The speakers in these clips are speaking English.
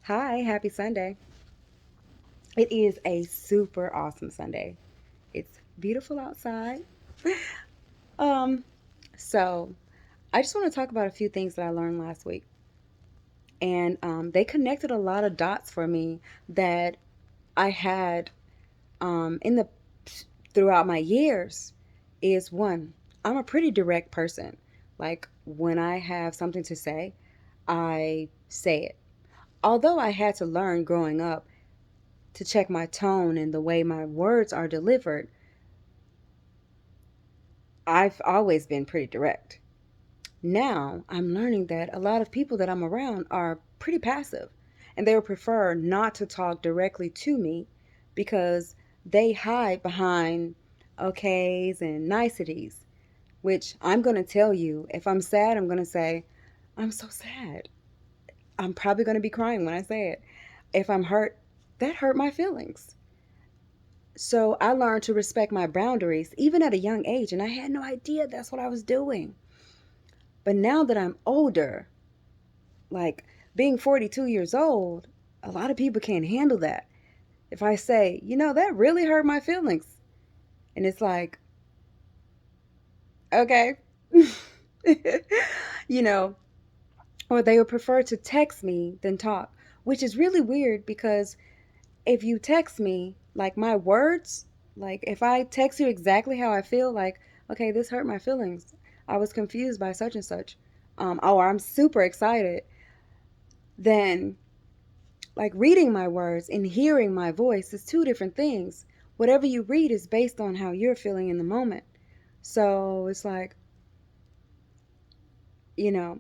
Hi, happy Sunday. It is a super awesome Sunday. It's beautiful outside. Um, so I just want to talk about a few things that I learned last week. And they connected a lot of dots for me that I had in the throughout my years. Is one, I'm a pretty direct person. Like when I have something to say, I say it. Although I had to learn growing up to check my tone and the way my words are delivered, I've always been pretty direct. Now I'm learning that a lot of people that I'm around are pretty passive and they would prefer not to talk directly to me because they hide behind okays and niceties, which I'm going to tell you. If I'm sad, I'm going to say, I'm so sad. I'm probably going to be crying when I say it. If I'm hurt, that hurt my feelings. So I learned to respect my boundaries even at a young age, and I had no idea that's what I was doing. But now that I'm older, like being 42 years old, a lot of people can't handle that. If I say, that really hurt my feelings, and it's like, okay, you know, or they would prefer to text me than talk, which is really weird because if you text me, like my words, like if I text you exactly how I feel, like, okay, this hurt my feelings. I was confused by such and such. Or I'm super excited. Then, like reading my words and hearing my voice is two different things. Whatever you read is based on how you're feeling in the moment. So it's like, you know,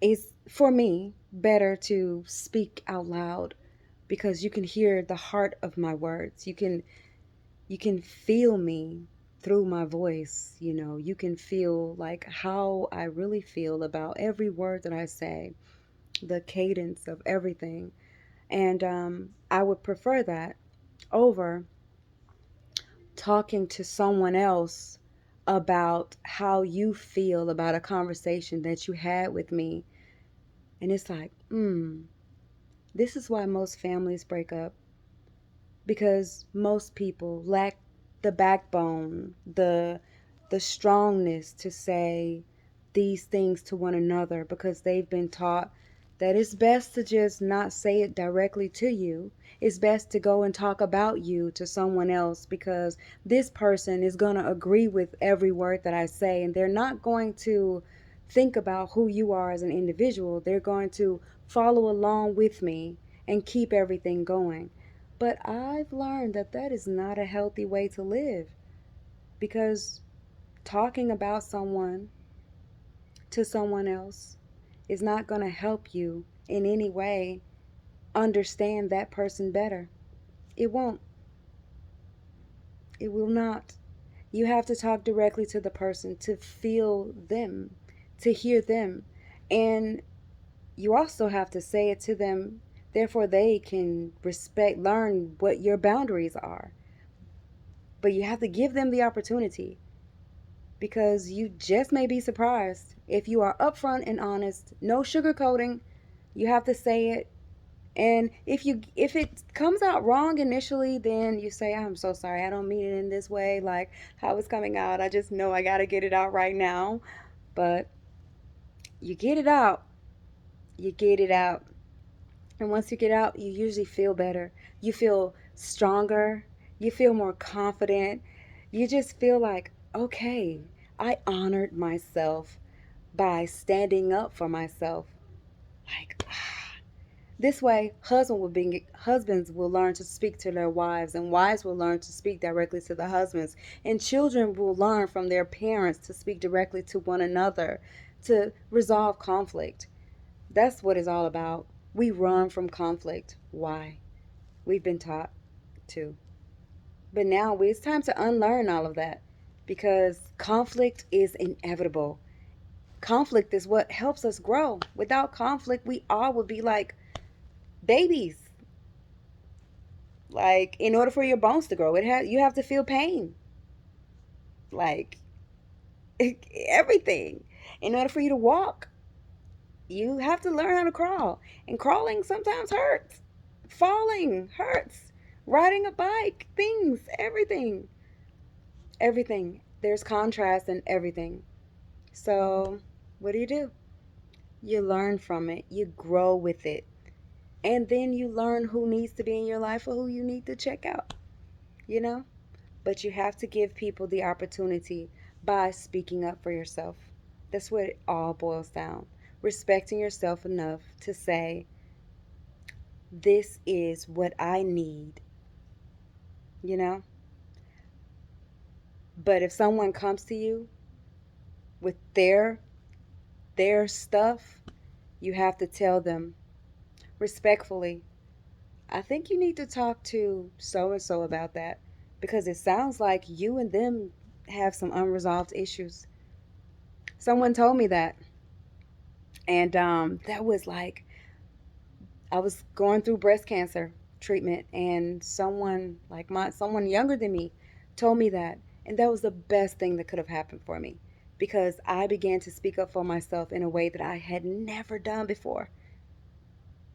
it's for me better to speak out loud because you can hear the heart of my words. You can feel me through my voice. You can feel like how I really feel about every word that I say, the cadence of everything. And I would prefer that over talking to someone else about how you feel about a conversation that you had with me. And it's like, this is why most families break up, because most people lack the backbone, the strongness to say these things to one another because they've been taught that it's best to just not say it directly to you. It's best to go and talk about you to someone else because this person is going to agree with every word that I say, and they're not going to think about who you are as an individual. They're going to follow along with me and keep everything going. But I've learned that that is not a healthy way to live because talking about someone to someone else is not going to help you in any way understand that person better. It won't. It will not. You have to talk directly to the person to feel them, to hear them. And you also have to say it to them, therefore, they can learn what your boundaries are. But you have to give them the opportunity because you just may be surprised if you are upfront and honest, no sugarcoating. You have to say it, and if it comes out wrong initially, then you say, I'm so sorry, I don't mean it in this way, like how it's coming out, I just know I got to get it out right now. But you get it out. You get it out. And once you get out, you usually feel better. You feel stronger. You feel more confident. You just feel like, okay, I honored myself by standing up for myself. Like, this way, husbands will learn to speak to their wives, and wives will learn to speak directly to the husbands, and children will learn from their parents to speak directly to one another to resolve conflict. That's what it's all about. We run from conflict. Why? We've been taught to. But now it's time to unlearn all of that because conflict is inevitable. Conflict is what helps us grow. Without conflict, we all would be like babies. Like in order for your bones to grow, you have to feel pain. Like everything. In order for you to walk, You have to learn how to crawl. And crawling sometimes hurts. Falling hurts. Riding a bike, things, everything. Everything. There's contrast in everything. So, what do? You learn from it, you grow with it, and then you learn who needs to be in your life or who you need to check out, you know? But you have to give people the opportunity by speaking up for yourself. That's what it all boils down. Respecting yourself enough to say, this is what I need, you know? But if someone comes to you with their stuff, you have to tell them respectfully, I think you need to talk to so and so about that because it sounds like you and them have some unresolved issues. Someone told me that, and that was like I was going through breast cancer treatment, and someone younger than me told me that, and that was the best thing that could have happened for me because I began to speak up for myself in a way that I had never done before.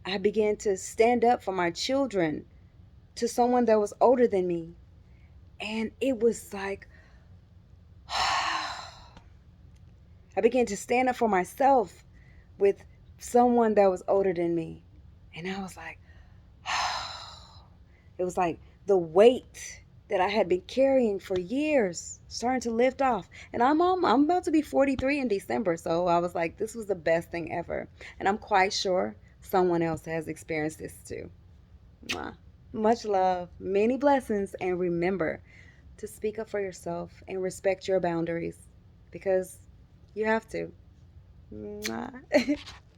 I began to stand up for my children to someone that was older than me. And it was like, I began to stand up for myself with someone that was older than me. And I was like, it was like the weight that I had been carrying for years starting to lift off. And I'm about to be 43 in December, so I was like, this was the best thing ever. And I'm quite sure someone else has experienced this too. Mwah. Much love, many blessings, and remember to speak up for yourself and respect your boundaries because you have to. Mwah.